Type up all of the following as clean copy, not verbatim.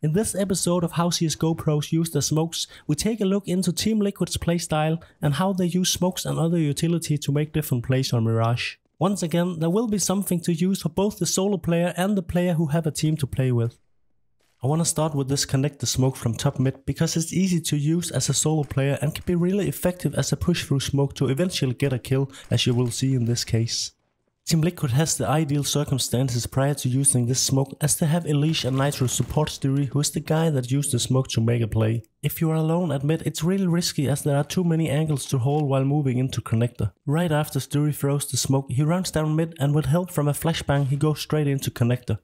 In this episode of how CSGO pros use their smokes, we take a look into Team Liquid's playstyle and how they use smokes and other utility to make different plays on Mirage. Once again, there will be something to use for both the solo player and the player who have a team to play with. I want to start with this connect the smoke from top mid because it's easy to use as a solo player and can be really effective as a push through smoke to eventually get a kill, as you will see in this case. Team Liquid has the ideal circumstances prior to using this smoke, as they have Elish and Nitro support Sturi, who is the guy that used the smoke to make a play. If you are alone at mid, it's really risky as there are too many angles to hold while moving into connector. Right after Sturi throws the smoke, he runs down mid and with help from a flashbang he goes straight into connector.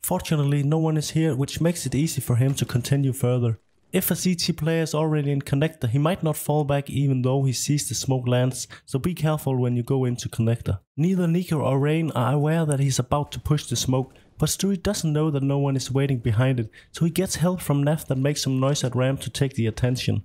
Fortunately, no one is here, which makes it easy for him to continue further. If a CT player is already in connector, he might not fall back even though he sees the smoke lands, so be careful when you go into connector. Neither Nico or Rain are aware that he's about to push the smoke, but Sturi doesn't know that no one is waiting behind it, so he gets help from Nef that makes some noise at ramp to take the attention.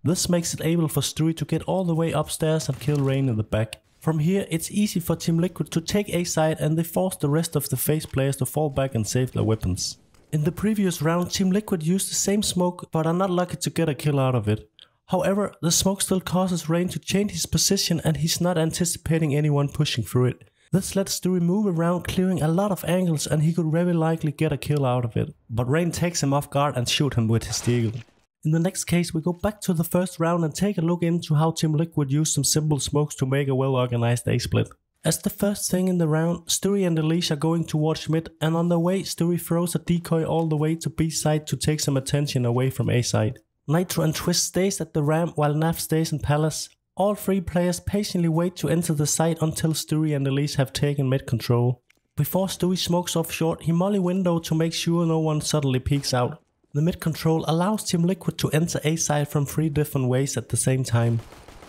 This makes it able for Sturi to get all the way upstairs and kill Rain in the back. From here, it's easy for Team Liquid to take A side and they force the rest of the FaZe players to fall back and save their weapons. In the previous round, Team Liquid used the same smoke but are not lucky to get a kill out of it. However, the smoke still causes Rain to change his position and he's not anticipating anyone pushing through it. This lets Sturi move around, clearing a lot of angles, and he could very likely get a kill out of it. But Rain takes him off guard and shoots him with his deagle. In the next case, we go back to the first round and take a look into how Team Liquid used some simple smokes to make a well-organized A-split. As the first thing in the round, Sturi and Elish are going towards mid, and on the way Sturi throws a decoy all the way to B side to take some attention away from A side. Nitro and Twist stays at the ramp while Naf stays in Palace. All three players patiently wait to enter the site until Sturi and Elish have taken mid control. Before Sturi smokes off short, he molly window to make sure no one suddenly peeks out. The mid control allows Team Liquid to enter A side from 3 different ways at the same time.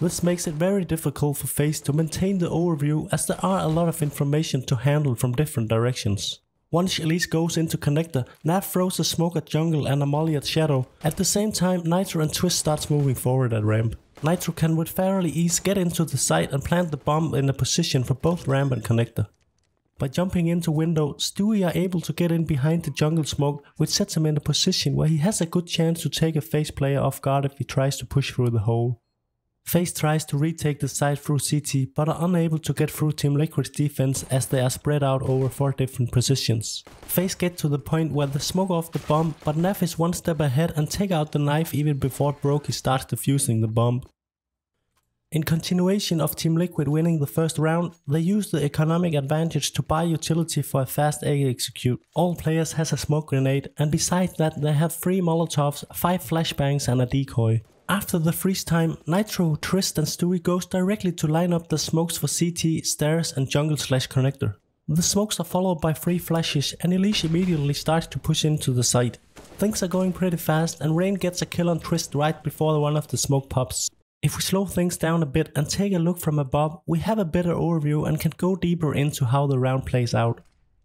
This makes it very difficult for FaZe to maintain the overview, as there are a lot of information to handle from different directions. Once Elish goes into connector, Naf throws a smoke at jungle and a molly at shadow. At the same time, Nitro and Twist starts moving forward at ramp. Nitro can with fairly ease get into the site and plant the bomb in a position for both ramp and connector. By jumping into window, Stewie are able to get in behind the jungle smoke, which sets him in a position where he has a good chance to take a FaZe player off guard if he tries to push through the hole. FaZe tries to retake the site through CT, but are unable to get through Team Liquid's defense as they are spread out over 4 different positions. FaZe get to the point where they smoke off the bomb, but Naf is one step ahead and take out the knife even before Brokey starts defusing the bomb. In continuation of Team Liquid winning the first round, they use the economic advantage to buy utility for a fast A execute. All players has a smoke grenade, and besides that they have 3 molotovs, 5 flashbangs and a decoy. After the freeze time, Nitro, Trist and Stewie goes directly to line up the smokes for CT, stairs and jungle/connector. The smokes are followed by 3 flashes and Elish immediately starts to push into the site. Things are going pretty fast and Rain gets a kill on Trist right before one of the smoke pops. If we slow things down a bit and take a look from above, we have a better overview and can go deeper into how the round plays out.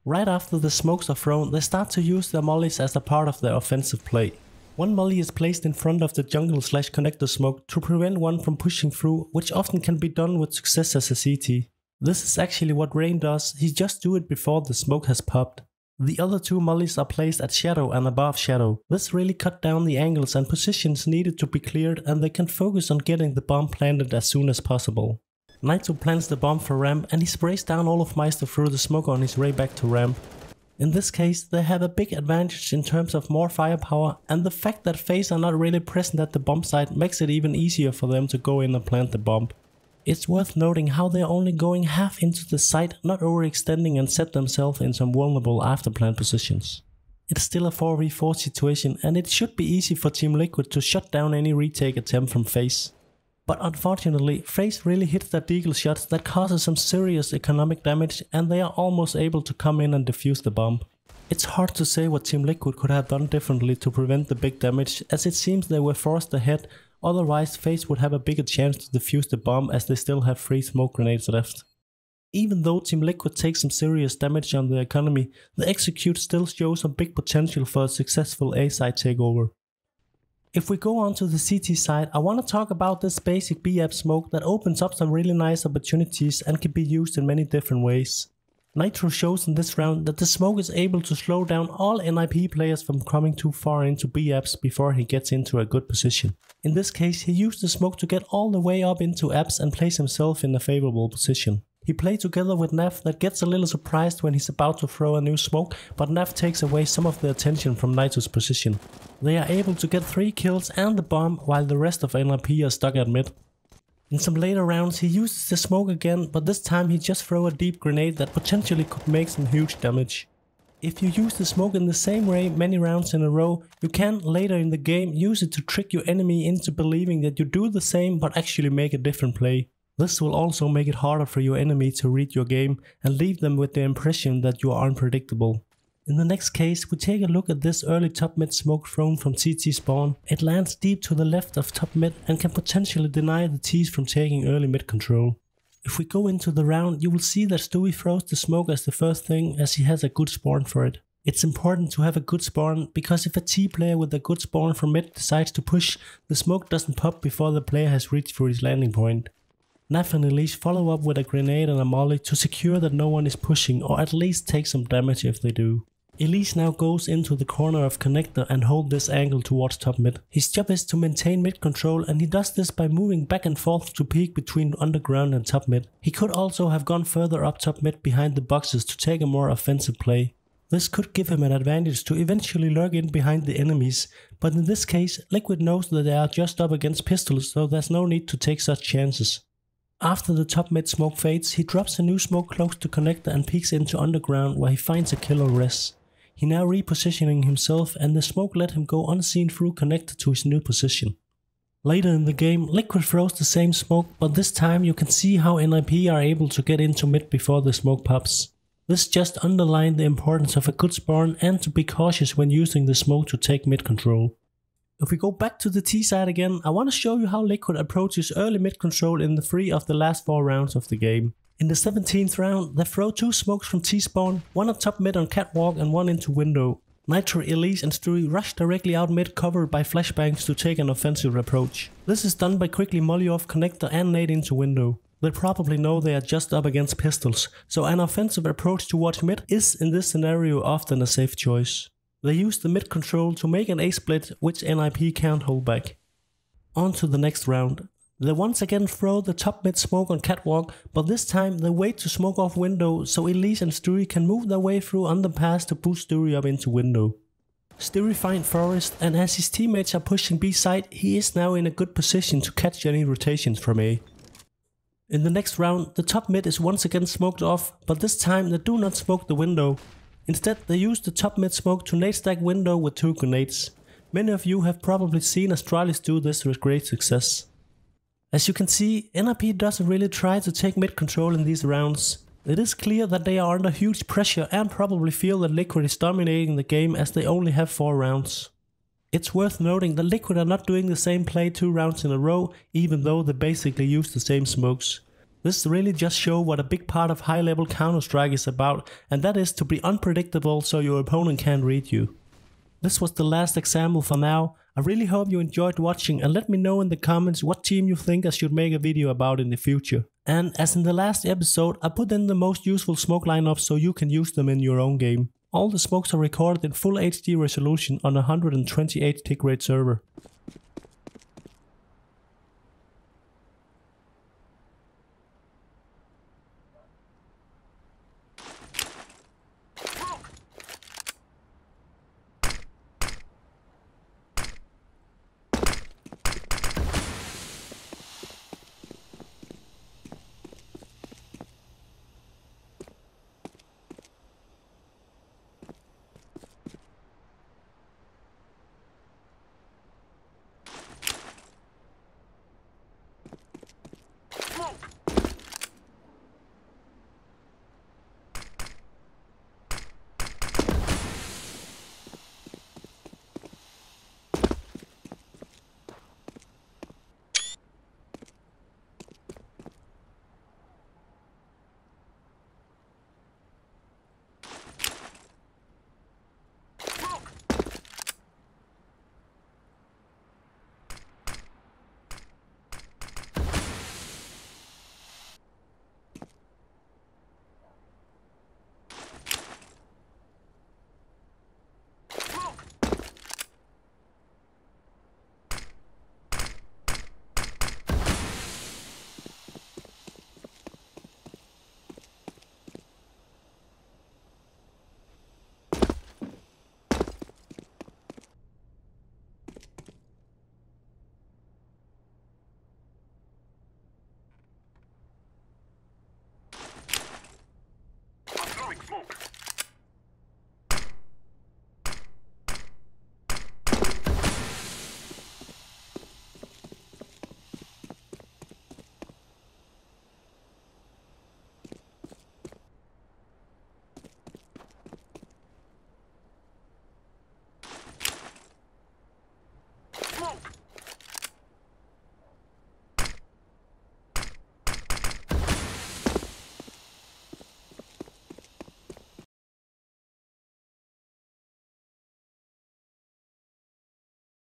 Right after the smokes are thrown, they start to use their mollies as a part of their offensive play. One molly is placed in front of the jungle/connector smoke to prevent one from pushing through, which often can be done with success as a CT. This is actually what Rain does, he just do it before the smoke has popped. The other 2 mollies are placed at shadow and above shadow. This really cut down the angles and positions needed to be cleared, and they can focus on getting the bomb planted as soon as possible. Nitro plants the bomb for ramp and he sprays down all of Meister through the smoke on his way back to ramp. In this case, they have a big advantage in terms of more firepower, and the fact that FaZe are not really present at the bomb site makes it even easier for them to go in and plant the bomb. It's worth noting how they are only going half into the site, not overextending and set themselves in some vulnerable afterplant positions. It's still a 4v4 situation and it should be easy for Team Liquid to shut down any retake attempt from FaZe. But unfortunately, FaZe really hits their deagle shots that causes some serious economic damage and they are almost able to come in and defuse the bomb. It's hard to say what Team Liquid could have done differently to prevent the big damage, as it seems they were forced ahead, otherwise FaZe would have a bigger chance to defuse the bomb as they still have 3 smoke grenades left. Even though Team Liquid takes some serious damage on the economy, the execute still shows some big potential for a successful A side takeover. If we go on to the CT side, I want to talk about this basic B-app smoke that opens up some really nice opportunities and can be used in many different ways. Nitro shows in this round that the smoke is able to slow down all NIP players from coming too far into B apps before he gets into a good position. In this case, he used the smoke to get all the way up into apps and place himself in a favorable position. He played together with Nav that gets a little surprised when he's about to throw a new smoke, but Nav takes away some of the attention from Nitro's position. They are able to get 3 kills and the bomb while the rest of NIP are stuck at mid. In some later rounds he uses the smoke again, but this time he just throws a deep grenade that potentially could make some huge damage. If you use the smoke in the same way many rounds in a row, you can later in the game use it to trick your enemy into believing that you do the same but actually make a different play. This will also make it harder for your enemy to read your game and leave them with the impression that you are unpredictable. In the next case, we take a look at this early top mid smoke thrown from CT spawn. It lands deep to the left of top mid and can potentially deny the T's from taking early mid control. If we go into the round, you will see that Stewie throws the smoke as the first thing, as he has a good spawn for it. It's important to have a good spawn, because if a T player with a good spawn from mid decides to push, the smoke doesn't pop before the player has reached for his landing point. Nav and Elise follow up with a grenade and a molly to secure that no one is pushing, or at least take some damage if they do. Elise now goes into the corner of CONNETOR and hold this angle towards top mid. His job is to maintain mid control, and he does this by moving back and forth to peek between underground and top mid. He could also have gone further up top mid behind the boxes to take a more offensive play. This could give him an advantage to eventually lurk in behind the enemies, but in this case Liquid knows that they are just up against pistols, so there's no need to take such chances. After the top mid smoke fades, he drops a new smoke close to CONNETOR and peeks into underground, where he finds a kill or res. He now repositioning himself, and the smoke let him go unseen through CONNETOR to his new position. Later in the game, Liquid throws the same smoke, but this time you can see how NIP are able to get into mid before the smoke pops. This just underlined the importance of a good spawn and to be cautious when using the smoke to take mid control. If we go back to the T side again, I want to show you how Liquid approaches early mid control in the 3 of the last 4 rounds of the game. In the 17th round, they throw 2 smokes from T-spawn, one on top mid on catwalk and one into window. Nitro, Elise and Stewie rush directly out mid covered by flashbangs to take an offensive approach. This is done by quickly molly off CONNETOR and nade into window. They probably know they are just up against pistols, so an offensive approach towards mid is in this scenario often a safe choice. They use the mid control to make an A-split, which NIP can't hold back. On to the next round. They once again throw the top mid smoke on catwalk, but this time they wait to smoke off window so Elise and Stewie can move their way through underpass to boost Stewie up into window. Stewie finds Forest, and as his teammates are pushing B side, he is now in a good position to catch any rotations from A. In the next round, the top mid is once again smoked off, but this time they do not smoke the window. Instead, they use the top mid smoke to nade stack window with 2 grenades. Many of you have probably seen Astralis do this with great success. As you can see, NIP doesn't really try to take mid control in these rounds. It is clear that they are under huge pressure and probably feel that Liquid is dominating the game, as they only have 4 rounds. It's worth noting that Liquid are not doing the same play 2 rounds in a row, even though they basically use the same smokes. This really just shows what a big part of high level Counter-Strike is about, and that is to be unpredictable so your opponent can't read you. This was the last example for now. I really hope you enjoyed watching, and let me know in the comments what team you think I should make a video about in the future. And as in the last episode, I put in the most useful smoke lineups so you can use them in your own game. All the smokes are recorded in full HD resolution on a 128 tick rate server.